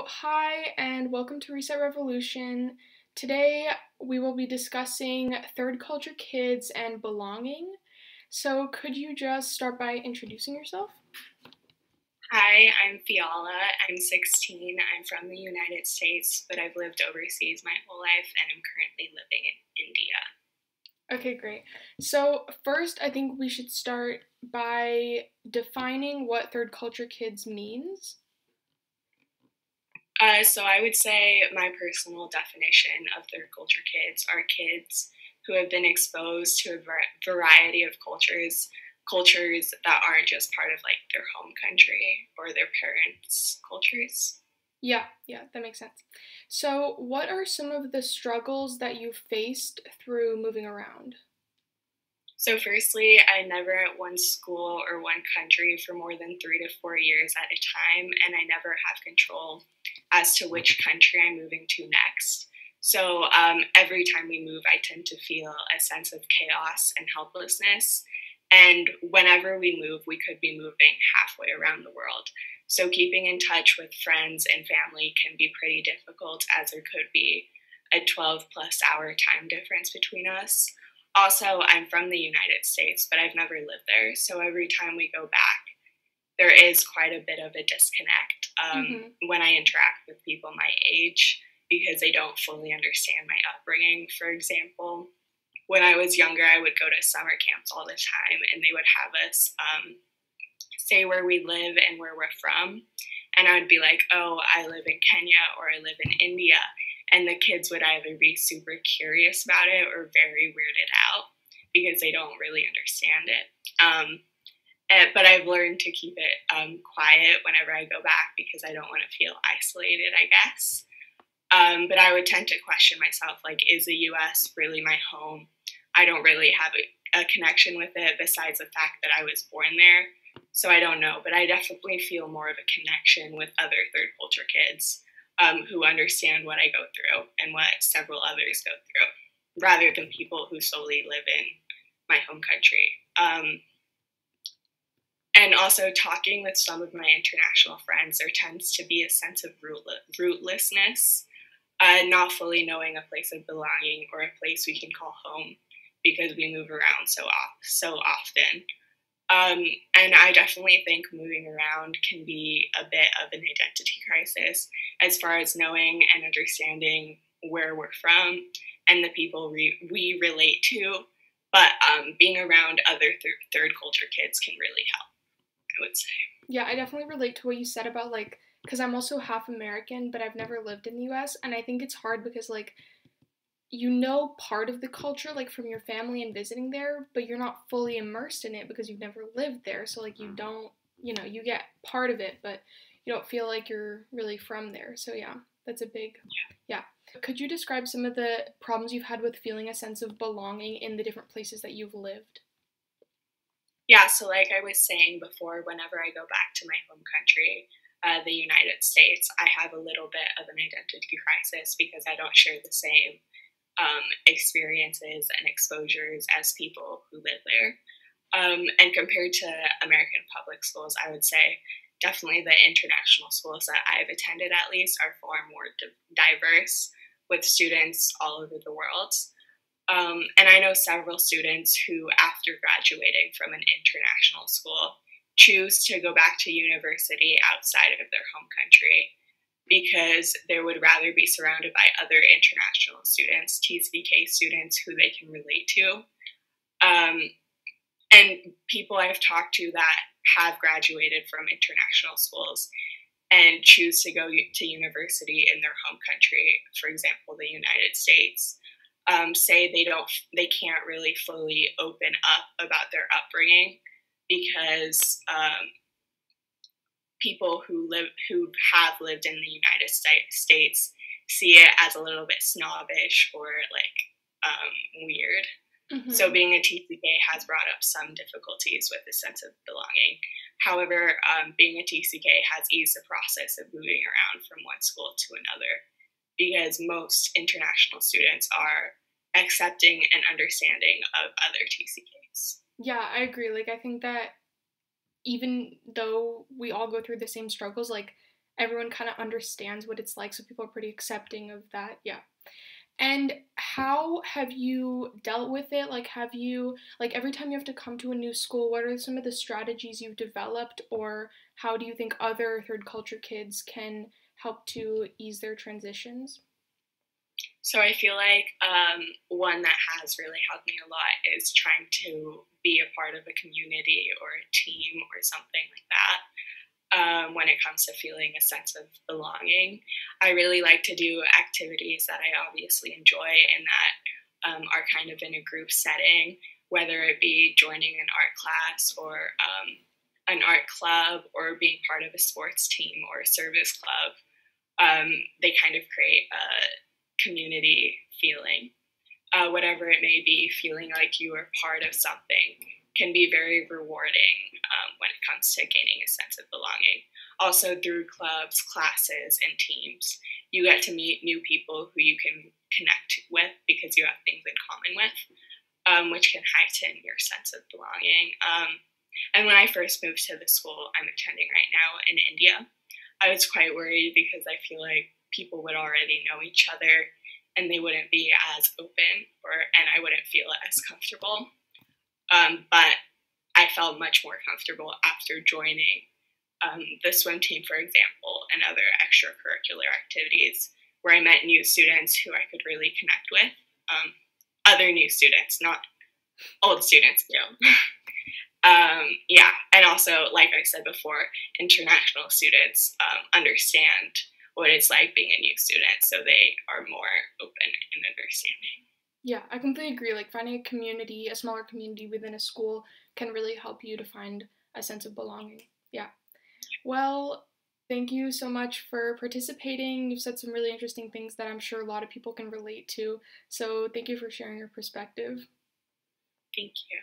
Hi and welcome to Reset Revolution. Today we will be discussing third culture kids and belonging. So, could you just start by introducing yourself? Hi, I'm Fiala. I'm 16. I'm from the United States, but I've lived overseas my whole life and I'm currently living in India. Okay, great. So, first, I think we should start by defining what third culture kids means. So I would say my personal definition of third culture kids are kids who have been exposed to a variety of cultures that aren't just part of like their home country or their parents' cultures. Yeah, that makes sense. So, what are some of the struggles that you faced through moving around? So, firstly, I never at one school or one country for more than 3 to 4 years at a time, and I never have control as to which country I'm moving to next. So, every time we move, I tend to feel a sense of chaos and helplessness. And whenever we move, we could be moving halfway around the world. So, keeping in touch with friends and family can be pretty difficult, as there could be a 12 plus hour time difference between us. Also, I'm from the United States, but I've never lived there. So every time we go back, there is quite a bit of a disconnect Mm-hmm. when I interact with people my age because they don't fully understand my upbringing. For example, when I was younger, I would go to summer camps all the time, and they would have us say where we live and where we're from. And I would be like, oh, I live in Kenya or I live in India. And the kids would either be super curious about it or very weirded out because they don't really understand it. But I've learned to keep it quiet whenever I go back because I don't want to feel isolated, I guess. But I would tend to question myself, like, is the US really my home? I don't really have a connection with it besides the fact that I was born there. So I don't know, but I definitely feel more of a connection with other third culture kids who understand what I go through and what several others go through, rather than people who solely live in my home country. And also, talking with some of my international friends, there tends to be a sense of rootlessness, not fully knowing a place of belonging or a place we can call home because we move around so often. And I definitely think moving around can be a bit of an identity crisis as far as knowing and understanding where we're from and the people we relate to. But being around other third culture kids can really help, I would say. Yeah, I definitely relate to what you said about like, because I'm also half American, but I've never lived in the US, and I think it's hard because, like, you know part of the culture, like, from your family and visiting there, but you're not fully immersed in it because you've never lived there. So, like, you don't, you get part of it, but you don't feel like you're really from there. So, yeah, that's a big, yeah. Could you describe some of the problems you've had with feeling a sense of belonging in the different places that you've lived? Yeah, so like I was saying before, whenever I go back to my home country, the United States, I have a little bit of an identity crisis because I don't share the same experiences and exposures as people who live there. And compared to American public schools, I would say definitely the international schools that I've attended, at least, are far more diverse with students all over the world. And I know several students who, after graduating from an international school, choose to go back to university outside of their home country because they would rather be surrounded by other international students, TCK students who they can relate to. Um, and people I've talked to that have graduated from international schools and choose to go to university in their home country, for example, the United States, say they can't really fully open up about their upbringing because people who have lived in the United States see it as a little bit snobbish or like weird. So Mm-hmm. being a TCK has brought up some difficulties with the sense of belonging. However, being a TCK has eased the process of moving around from one school to another because most international students are accepting and understanding of other TCKs. Yeah, I agree. Like, I think that even though we all go through the same struggles, like, everyone kind of understands what it's like, so people are pretty accepting of that. Yeah. And how have you dealt with it? Like, have you, like, every time you have to come to a new school, what are some of the strategies you've developed, or how do you think other third culture kids can help to ease their transitions? So I feel like one that has really helped me a lot is trying to be a part of a community or a team or something like that. When it comes to feeling a sense of belonging, I really like to do activities that I obviously enjoy and that are kind of in a group setting, whether it be joining an art class or an art club or being part of a sports team or a service club. They kind of create a community feeling. Whatever it may be, feeling like you are part of something can be very rewarding when it comes to gaining a sense of belonging. Also, through clubs, classes, and teams, you get to meet new people who you can connect with because you have things in common with, which can heighten your sense of belonging. And when I first moved to the school I'm attending right now in India, I was quite worried because I feel like people would already know each other and they wouldn't be as open, and I wouldn't feel as comfortable. But I felt much more comfortable after joining the swim team, for example, and other extracurricular activities where I met new students who I could really connect with. Other new students, not old students, too. Yeah, and also, like I said before, international students understand what it's like being a new student, so they are more open and understanding. Yeah, I completely agree. Like, finding a community, a smaller community within a school, can really help you to find a sense of belonging. Yeah. Well, thank you so much for participating. You've said some really interesting things that I'm sure a lot of people can relate to. So, thank you for sharing your perspective. Thank you.